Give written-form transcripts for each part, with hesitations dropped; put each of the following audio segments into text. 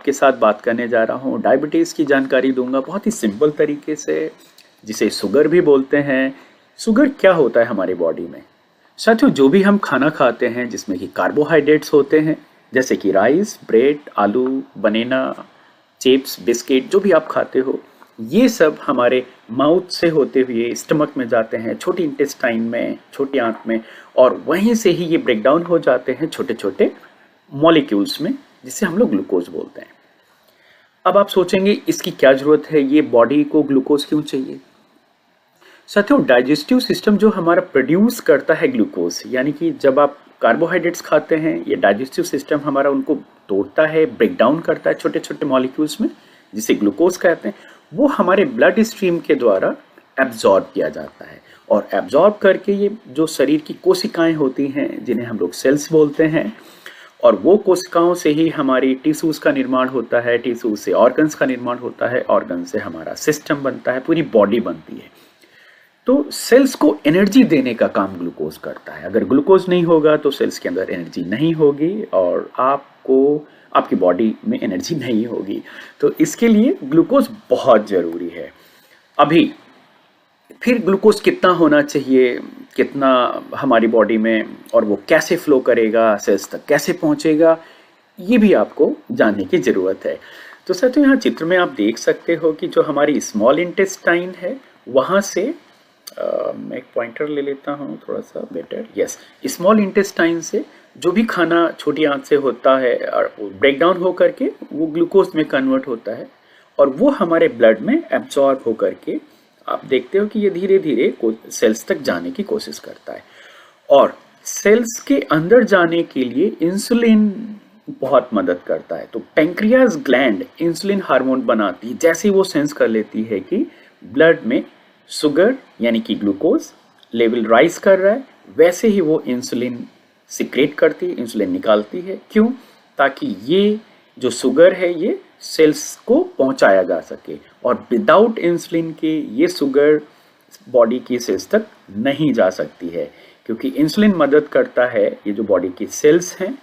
आपके साथ बात करने जा रहा हूँ। डायबिटीज़ की जानकारी दूंगा बहुत ही सिंपल तरीके से, जिसे शुगर भी बोलते हैं। शुगर क्या होता है हमारी बॉडी में? साथियों, जो भी हम खाना खाते हैं जिसमें कि कार्बोहाइड्रेट्स होते हैं, जैसे कि राइस, ब्रेड, आलू, बनाना, चिप्स, बिस्किट, जो भी आप खाते हो, ये सब हमारे माउथ से होते हुए स्टमक में जाते हैं, छोटी इंटेस्टाइन में, छोटी आंत में, और वहीं से ही ये ब्रेक डाउन हो जाते हैं छोटे छोटे मॉलिक्यूल्स में, जिसे हम लोग ग्लूकोज बोलते हैं। अब आप सोचेंगे इसकी क्या जरूरत है, ये बॉडी को ग्लूकोज क्यों चाहिए? साथियों, डाइजेस्टिव सिस्टम जो हमारा प्रोड्यूस करता है ग्लूकोज, यानी कि जब आप कार्बोहाइड्रेट्स खाते हैं, ये डाइजेस्टिव सिस्टम हमारा उनको तोड़ता है, ब्रेक डाउन करता है छोटे छोटे मॉलिक्यूल्स में, जिसे ग्लूकोज कहते हैं। वो हमारे ब्लड स्ट्रीम के द्वारा एब्जॉर्ब किया जाता है, और एब्जॉर्ब करके ये जो शरीर की कोशिकाएं होती हैं, जिन्हें हम लोग सेल्स बोलते हैं, और वो कोशिकाओं से ही हमारी टिश्यूज का निर्माण होता है, टिश्यूज से ऑर्गन्स का निर्माण होता है, ऑर्गन से हमारा सिस्टम बनता है, पूरी बॉडी बनती है। तो सेल्स को एनर्जी देने का काम ग्लूकोज करता है। अगर ग्लूकोज नहीं होगा तो सेल्स के अंदर एनर्जी नहीं होगी, और आपकी बॉडी में एनर्जी नहीं होगी। तो इसके लिए ग्लूकोज बहुत ज़रूरी है। अभी फिर ग्लूकोज कितना होना चाहिए, कितना हमारी बॉडी में, और वो कैसे फ्लो करेगा, सेल्स तक कैसे पहुंचेगा, ये भी आपको जानने की ज़रूरत है। तो साथियों, यहाँ चित्र में आप देख सकते हो कि जो हमारी स्मॉल इंटेस्टाइन है, वहाँ से मैं एक पॉइंटर ले लेता हूँ थोड़ा सा बेटर। यस, स्मॉल इंटेस्टाइन से जो भी खाना छोटी आंत से होता है, और ब्रेक डाउन हो करके वो ग्लूकोज में कन्वर्ट होता है, और वो हमारे ब्लड में एब्जॉर्ब हो करके आप देखते हो कि ये धीरे धीरे सेल्स तक जाने की कोशिश करता है। और सेल्स के अंदर जाने के लिए इंसुलिन बहुत मदद करता है। तो पैंक्रियाज ग्लैंड इंसुलिन हार्मोन बनाती है। जैसे ही वो सेंस कर लेती है कि ब्लड में शुगर यानी कि ग्लूकोज लेवल राइज कर रहा है, वैसे ही वो इंसुलिन सिक्रेट करती है, इंसुलिन निकालती है। क्यों? ताकि ये जो शुगर है ये सेल्स को पहुंचाया जा सके, और विदाउट इंसुलिन के ये शुगर बॉडी की सेल्स तक नहीं जा सकती है, क्योंकि इंसुलिन मदद करता है ये जो बॉडी की सेल्स हैं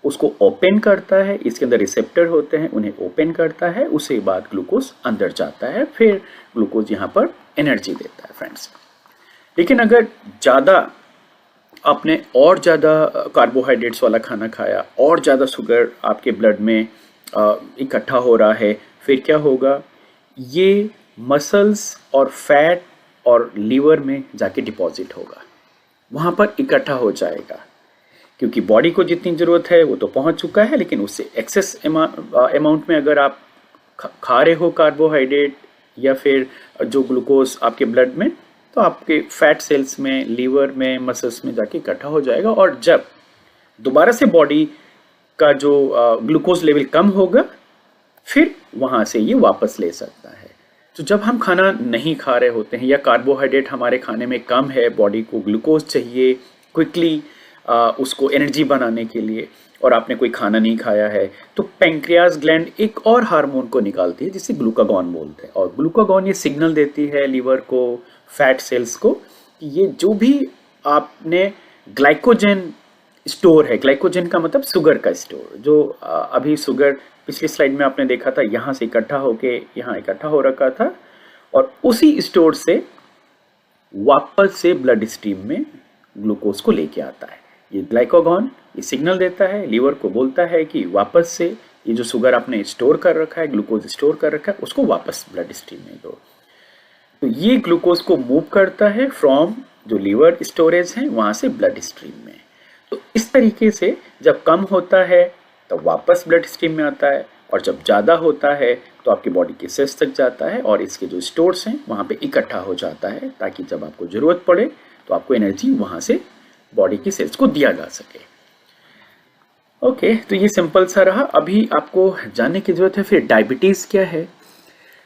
उसको ओपन करता है। इसके अंदर रिसेप्टर होते हैं, उन्हें ओपन करता है, उसके बाद ग्लूकोज अंदर जाता है, फिर ग्लूकोज यहाँ पर एनर्जी देता है फ्रेंड्स। लेकिन अगर ज़्यादा आपने और ज़्यादा कार्बोहाइड्रेट्स वाला खाना खाया, और ज़्यादा शुगर आपके ब्लड में इकट्ठा हो रहा है, फिर क्या होगा? ये मसल्स और फैट और लीवर में जाके डिपॉजिट होगा, वहाँ पर इकट्ठा हो जाएगा, क्योंकि बॉडी को जितनी ज़रूरत है वो तो पहुँच चुका है, लेकिन उससे एक्सेस अमाउंट में अगर आप खा रहे हो कार्बोहाइड्रेट या फिर जो ग्लूकोज आपके ब्लड में, तो आपके फैट सेल्स में, लीवर में, मसल्स में जाके इकट्ठा हो जाएगा, और जब दोबारा से बॉडी का जो ग्लूकोज लेवल कम होगा, फिर वहाँ से ये वापस ले सकता है। तो जब हम खाना नहीं खा रहे होते हैं, या कार्बोहाइड्रेट हमारे खाने में कम है, बॉडी को ग्लूकोज चाहिए क्विकली उसको एनर्जी बनाने के लिए, और आपने कोई खाना नहीं खाया है, तो पैंक्रियाज ग्लैंड एक और हार्मोन को निकालती है जिसे ग्लूकागॉन बोलते हैं। और ग्लूकागॉन ये सिग्नल देती है लीवर को, फैट सेल्स को, कि ये जो भी आपने ग्लाइकोजन स्टोर है, ग्लाइकोजन का मतलब शुगर का स्टोर, जो अभी शुगर पिछली स्लाइड में आपने देखा था, यहाँ से इकट्ठा होके यहाँ इकट्ठा हो रखा था, और उसी स्टोर से वापस से ब्लड स्ट्रीम में ग्लूकोज को लेके आता है। ये ग्लाइकोगॉन ये सिग्नल देता है, लीवर को बोलता है कि वापस से ये जो शुगर आपने स्टोर कर रखा है, ग्लूकोज स्टोर कर रखा है, उसको वापस ब्लड स्ट्रीम में दो। तो ये ग्लूकोज को मूव करता है फ्रॉम जो लीवर स्टोरेज है वहाँ से ब्लड स्ट्रीम में। तो इस तरीके से जब कम होता है तो वापस ब्लड स्ट्रीम में आता है, और जब ज़्यादा होता है तो आपकी बॉडी के सेल्स तक जाता है, और इसके जो स्टोर्स हैं वहाँ पे इकट्ठा हो जाता है, ताकि जब आपको ज़रूरत पड़े तो आपको एनर्जी वहाँ से बॉडी की सेल्स को दिया जा सके। ओके, तो ये सिंपल सा रहा। अभी आपको जानने की ज़रूरत है फिर डायबिटीज़ क्या है।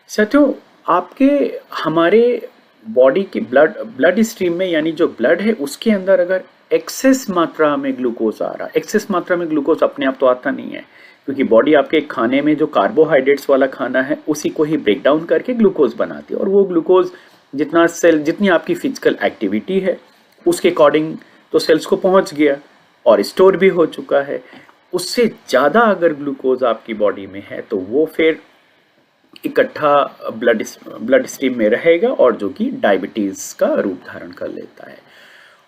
साथियों, आपके हमारे बॉडी के ब्लड स्ट्रीम में, यानी जो ब्लड है उसके अंदर अगर एक्सेस मात्रा में ग्लूकोज आ रहा है, एक्सेस मात्रा में ग्लूकोज अपने आप तो आता नहीं है, क्योंकि बॉडी आपके खाने में जो कार्बोहाइड्रेट्स वाला खाना है उसी को ही ब्रेक डाउन करके ग्लूकोज बनाती है, और वो ग्लूकोज जितनी आपकी फिजिकल एक्टिविटी है उसके अकॉर्डिंग तो सेल्स को पहुंच गया और स्टोर भी हो चुका है। उससे ज़्यादा अगर ग्लूकोज आपकी बॉडी में है तो वो फिर इकट्ठा ब्लड स्ट्रीम में रहेगा और जो कि डायबिटीज़ का रूप धारण कर लेता है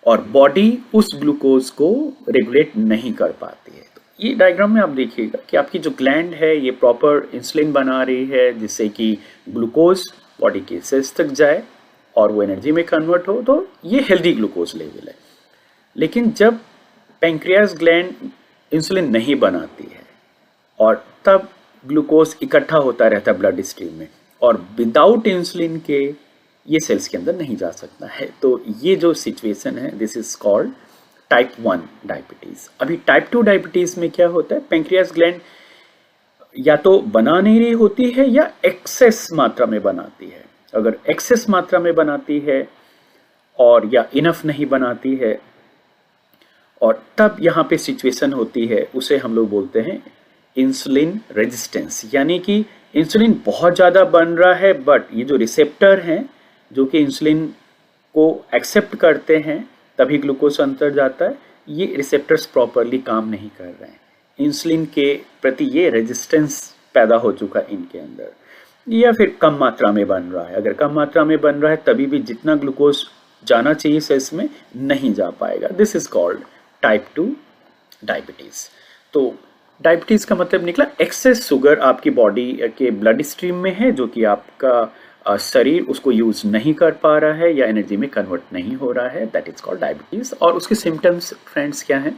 और बॉडी उस ग्लूकोज को रेगुलेट नहीं कर पाती है। तो ये डायग्राम में आप देखिएगा कि आपकी जो ग्लैंड है ये प्रॉपर इंसुलिन बना रही है जिससे कि ग्लूकोज बॉडी के सेल्स तक जाए और वो एनर्जी में कन्वर्ट हो, तो ये हेल्दी ग्लूकोज लेवल है। लेकिन जब पैंक्रियास ग्लैंड इंसुलिन नहीं बनाती है और तब ग्लूकोज इकट्ठा होता रहता है ब्लड स्ट्रीम में और विदाउट इंसुलिन के ये सेल्स के अंदर नहीं जा सकता है। तो ये जो सिचुएशन है this is called type 1 diabetes. अभी टाइप 2 डायबिटीज़ में क्या होता है, पैंक्रियास ग्लैंड या तो बना नहीं रही होती है या एक्सेस मात्रा में बनाती है। अगर एक्सेस मात्रा में बनाती है और या इनफ नहीं बनाती है और तब यहाँ पे सिचुएशन होती है उसे हम लोग बोलते हैं इंसुलिन रेजिस्टेंस, यानी कि इंसुलिन बहुत ज़्यादा बन रहा है बट ये जो रिसेप्टर हैं जो कि इंसुलिन को एक्सेप्ट करते हैं तभी ग्लूकोज अंदर जाता है, ये रिसेप्टर्स प्रॉपरली काम नहीं कर रहे हैं। इंसुलिन के प्रति ये रेजिस्टेंस पैदा हो चुका है इनके अंदर, या फिर कम मात्रा में बन रहा है। अगर कम मात्रा में बन रहा है तभी भी जितना ग्लूकोज जाना चाहिए सेल्स में नहीं जा पाएगा। This is called type 2 diabetes. तो डायबिटीज़ का मतलब निकला एक्सेस शुगर आपकी बॉडी के ब्लड स्ट्रीम में है जो कि आपका शरीर उसको यूज नहीं कर पा रहा है या एनर्जी में कन्वर्ट नहीं हो रहा है, दैट इज कॉल्ड डायबिटीज़। और उसके सिम्टम्स फ्रेंड्स क्या हैं,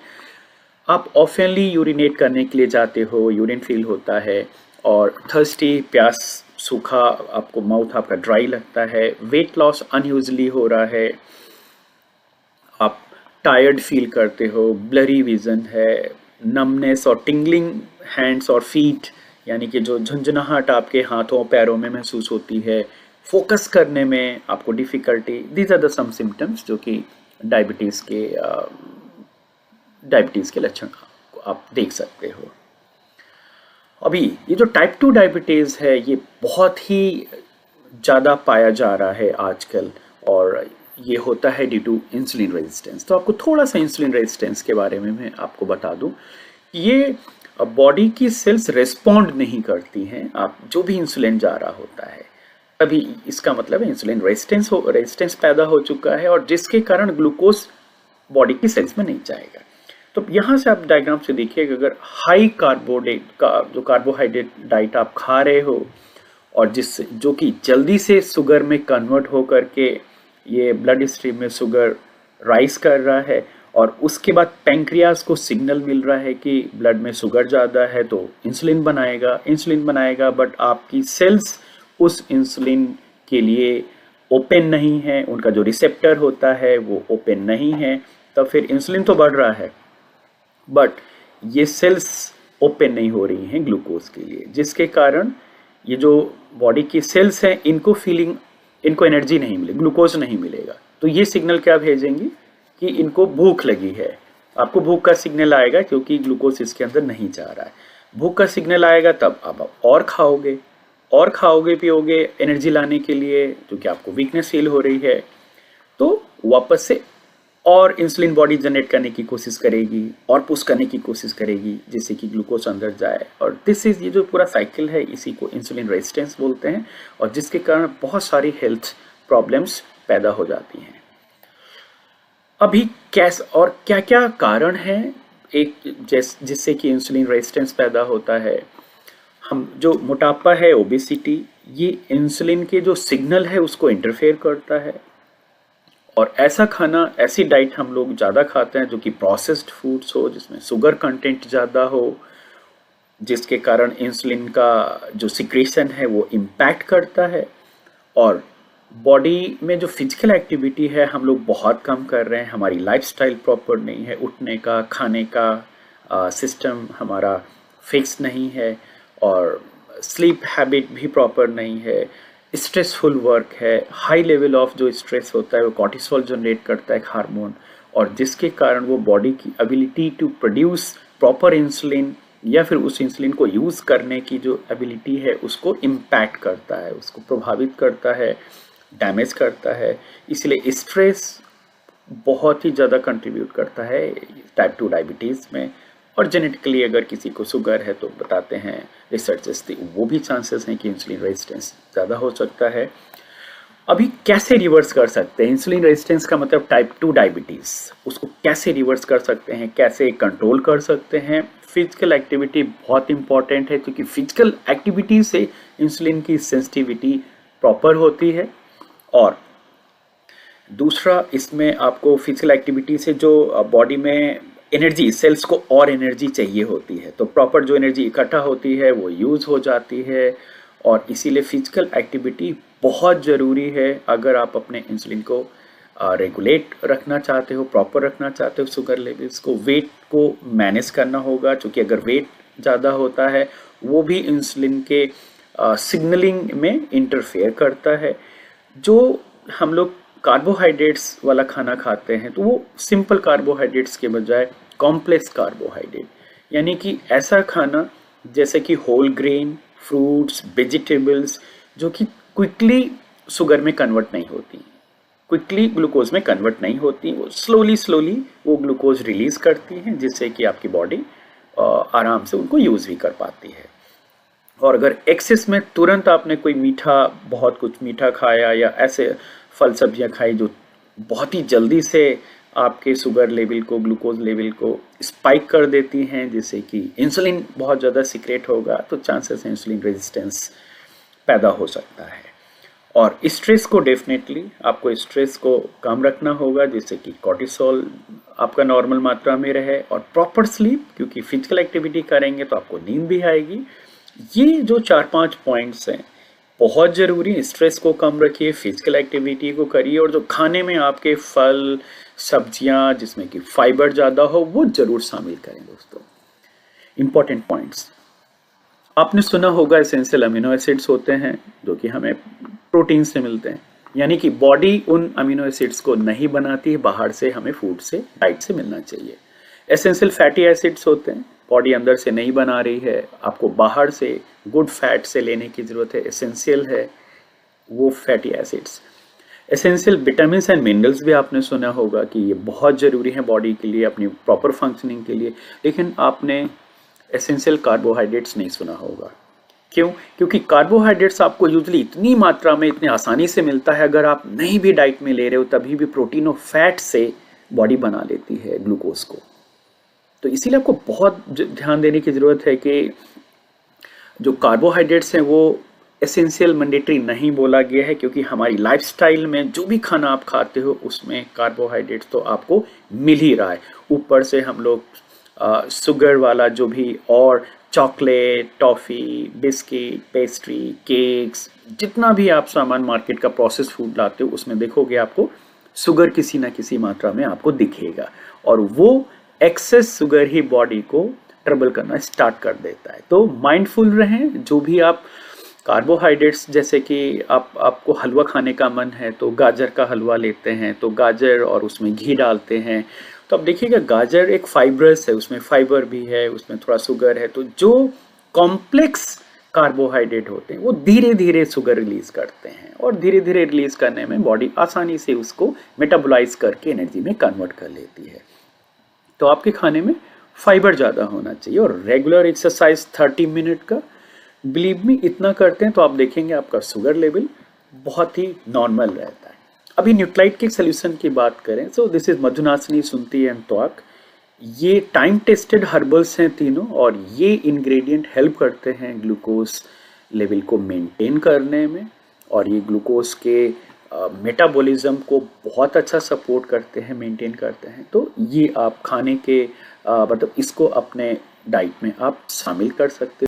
आप ऑफनली यूरिनेट करने के लिए जाते हो, यूरिन फील होता है और थर्स्टी, प्यास, सूखा, आपको माउथ आपका ड्राई लगता है, वेट लॉस अनयूजली हो रहा है, आप टायर्ड फील करते हो, ब्लरी विजन है, नमनेस और टिंगलिंग हैंड्स और फीट, यानी कि जो झंझनाहट आपके हाथों पैरों में महसूस होती है, फोकस करने में आपको difficulty, these are the some symptoms जो कि डायबिटीज़ के लक्षण आप देख सकते हो। अभी ये जो टाइप 2 डायबिटीज़ है ये बहुत ही ज़्यादा पाया जा रहा है आजकल और ये होता है ड्यू टू इंसुलिन रेजिस्टेंस। तो आपको थोड़ा सा इंसुलिन रेजिस्टेंस के बारे में मैं आपको बता दूं। ये बॉडी की सेल्स रेस्पॉन्ड नहीं करती हैं आप जो भी इंसुलिन जा रहा होता है, तभी इसका मतलब है इंसुलिन रेजिस्टेंस पैदा हो चुका है और जिसके कारण ग्लूकोज बॉडी की सेल्स में नहीं जाएगा। तो यहाँ से आप डायग्राम से देखिएगा, अगर हाई कार्बोहाइड्रेट डाइट आप खा रहे हो और जिससे जो कि जल्दी से शुगर में कन्वर्ट हो करके ये ब्लड स्ट्रीम में शुगर राइज कर रहा है और उसके बाद पैंक्रियास को सिग्नल मिल रहा है कि ब्लड में शुगर ज़्यादा है तो इंसुलिन बनाएगा बट आपकी सेल्स उस इंसुलिन के लिए ओपन नहीं है, उनका जो रिसेप्टर होता है वो ओपन नहीं है। तो फिर इंसुलिन तो बढ़ रहा है बट ये सेल्स ओपन नहीं हो रही हैं ग्लूकोज के लिए, जिसके कारण ये जो बॉडी की सेल्स हैं इनको एनर्जी नहीं मिलेगी, ग्लूकोज नहीं मिलेगा। तो ये सिग्नल क्या भेजेंगी कि इनको भूख लगी है, आपको भूख का सिग्नल आएगा क्योंकि ग्लूकोज इसके अंदर नहीं जा रहा है। भूख का सिग्नल आएगा तब आप और खाओगे पियोगे एनर्जी लाने के लिए, क्योंकि आपको वीकनेस फील हो रही है, तो वापस से और इंसुलिन बॉडी जनरेट करने की कोशिश करेगी और पुश करने की कोशिश करेगी जिससे कि ग्लूकोज अंदर जाए। और ये जो पूरा साइकिल है इसी को इंसुलिन रेजिस्टेंस बोलते हैं और जिसके कारण बहुत सारी हेल्थ प्रॉब्लम्स पैदा हो जाती हैं। अभी क्या क्या कारण है जिससे कि इंसुलिन रेजिस्टेंस पैदा होता है। हम जो मोटापा है, ओबेसिटी, ये इंसुलिन के जो सिग्नल है उसको इंटरफेयर करता है और ऐसा खाना, ऐसी डाइट हम लोग ज़्यादा खाते हैं जो कि प्रोसेस्ड फूड्स हो, जिसमें शुगर कंटेंट ज़्यादा हो, जिसके कारण इंसुलिन का जो सिक्रेशन है वो इम्पैक्ट करता है और बॉडी में जो फिजिकल एक्टिविटी है हम लोग बहुत कम कर रहे हैं, हमारी लाइफस्टाइल प्रॉपर नहीं है, उठने का, खाने का सिस्टम हमारा फिक्स नहीं है और स्लीप हैबिट भी प्रॉपर नहीं है, स्ट्रेसफुल वर्क है, हाई लेवल ऑफ जो स्ट्रेस होता है वो कॉर्टिसोल जनरेट करता है हार्मोन और जिसके कारण वो बॉडी की ability to produce proper insulin या फिर उस इंसुलिन को यूज़ करने की जो एबिलिटी है उसको इम्पैक्ट करता है, उसको प्रभावित करता है, डैमेज करता है। इसलिए स्ट्रेस बहुत ही ज़्यादा कंट्रीब्यूट करता है टाइप 2 डायबिटीज़ में और जेनेटिकली अगर किसी को शुगर है तो बताते हैं रिसर्चेस वो भी चांसेस हैं कि इंसुलिन रेजिस्टेंस ज़्यादा हो सकता है। अभी कैसे रिवर्स कर सकते हैं इंसुलिन रेजिस्टेंस का मतलब टाइप 2 डायबिटीज़, उसको कैसे रिवर्स कर सकते हैं, कैसे कंट्रोल कर सकते हैं। फिजिकल एक्टिविटी बहुत इंपॉर्टेंट है क्योंकि फिजिकल एक्टिविटी से इंसुलिन की सेंसिटिविटी प्रॉपर होती है। और दूसरा, इसमें आपको फिजिकल एक्टिविटी से जो बॉडी में एनर्जी, सेल्स को और एनर्जी चाहिए होती है, तो प्रॉपर जो एनर्जी इकट्ठा होती है वो यूज़ हो जाती है। और इसीलिए फिजिकल एक्टिविटी बहुत ज़रूरी है अगर आप अपने इंसुलिन को रेगुलेट रखना चाहते हो, प्रॉपर रखना चाहते हो, शुगर लेवल्स को, वेट को मैनेज करना होगा, क्योंकि अगर वेट ज़्यादा होता है वो भी इंसुलिन के सिग्नलिंग में इंटरफेयर करता है। जो हम लोग कार्बोहाइड्रेट्स वाला खाना खाते हैं तो वो सिंपल कार्बोहाइड्रेट्स के बजाय कॉम्प्लेक्स कार्बोहाइड्रेट, यानी कि ऐसा खाना जैसे कि होल ग्रेन, फ्रूट्स, वेजिटेबल्स, जो कि क्विकली शुगर में कन्वर्ट नहीं होती, क्विकली ग्लूकोज में कन्वर्ट नहीं होती, वो स्लोली वो ग्लूकोज रिलीज करती हैं, जिससे कि आपकी बॉडी आराम से उनको यूज़ भी कर पाती है। और अगर एक्सेस में तुरंत आपने कोई मीठा, बहुत कुछ मीठा खाया या ऐसे फल सब्जियां खाई जो बहुत ही जल्दी से आपके शुगर लेवल को, ग्लूकोज लेवल को स्पाइक कर देती हैं, जिससे कि इंसुलिन बहुत ज़्यादा सीक्रेट होगा, तो चांसेस हैं इंसुलिन रेजिस्टेंस पैदा हो सकता है। और स्ट्रेस को डेफिनेटली आपको स्ट्रेस को कम रखना होगा, जिससे कि कॉर्टिसोल आपका नॉर्मल मात्रा में रहे। और प्रॉपर स्लीप, क्योंकि फिजिकल एक्टिविटी करेंगे तो आपको नींद भी आएगी। ये जो 4-5 पॉइंट्स हैं बहुत ज़रूरी। स्ट्रेस को कम रखिए, फिजिकल एक्टिविटी को करिए, और जो खाने में आपके फल सब्जियां जिसमें कि फाइबर ज़्यादा हो वो ज़रूर शामिल करें दोस्तों। इंपॉर्टेंट पॉइंट्स, आपने सुना होगा एसेंशियल अमीनो एसिड्स होते हैं जो कि हमें प्रोटीन से मिलते हैं, यानी कि बॉडी उन अमीनो एसिड्स को नहीं बनाती है, बाहर से हमें फूड से, डाइट से मिलना चाहिए। एसेंशियल फैटी एसिड्स होते हैं, बॉडी अंदर से नहीं बना रही है, आपको बाहर से गुड फैट से लेने की ज़रूरत है, एसेंशियल है वो fatty acids. Essential vitamin and minerals भी आपने सुना होगा कि ये बहुत ज़रूरी है बॉडी के लिए, अपनी प्रॉपर फंक्शनिंग के लिए। लेकिन आपने एसेंशियल कार्बोहाइड्रेट्स नहीं सुना होगा। क्यों? क्योंकि कार्बोहाइड्रेट्स आपको यूजली इतनी मात्रा में, इतनी आसानी से मिलता है, अगर आप नहीं भी डाइट में ले रहे हो तभी भी प्रोटीन और फैट से बॉडी बना लेती है ग्लूकोज को। तो इसीलिए आपको बहुत ध्यान देने की ज़रूरत है कि जो कार्बोहाइड्रेट्स हैं वो एसेंशियल मैंडेटरी नहीं बोला गया है, क्योंकि हमारी लाइफस्टाइल में जो भी खाना आप खाते हो उसमें कार्बोहाइड्रेट्स तो आपको मिल ही रहा है। ऊपर से हम लोग शुगर वाला जो भी, और chocolate, toffee, biscuit, pastry, cakes, जितना भी आप सामान मार्केट का प्रोसेस फूड लाते हो उसमें देखोगे आपको शुगर किसी ना किसी मात्रा में आपको दिखेगा, और वो एक्सेस शुगर ही बॉडी को ट्रबल करना स्टार्ट कर देता है। तो माइंडफुल रहें। जो भी आप कार्बोहाइड्रेट्स, जैसे कि आपको हलवा खाने का मन है तो गाजर का हलवा लेते हैं, तो गाजर और उसमें घी डालते हैं, तो अब देखिएगा गाजर एक फाइब्रस है, उसमें फाइबर भी है, उसमें थोड़ा शुगर है। तो जो कॉम्प्लेक्स कार्बोहाइड्रेट होते हैं वो धीरे धीरे शुगर रिलीज करते हैं, और धीरे धीरे रिलीज करने में बॉडी आसानी से उसको मेटाबोलाइज करके एनर्जी में कन्वर्ट कर लेती है। तो आपके खाने में फाइबर ज़्यादा होना चाहिए, और रेगुलर एक्सरसाइज 30 मिनट का, बिलीव मी, इतना करते हैं तो आप देखेंगे आपका शुगर लेवल बहुत ही नॉर्मल रहता है। अभी न्यूक्लाइड के सोल्यूशन की बात करें, सो दिस इज मधुनासिनी, सुंती एंड त्वाक। ये टाइम टेस्टेड हर्बल्स हैं तीनों, और ये इंग्रेडिएंट हेल्प करते हैं ग्लूकोज लेवल को मेंटेन करने में, और ये ग्लूकोज के मेटाबॉलिज्म को बहुत अच्छा सपोर्ट करते हैं, मेंटेन करते हैं। तो ये आप खाने के मतलब इसको अपने डाइट में आप शामिल कर सकते हो।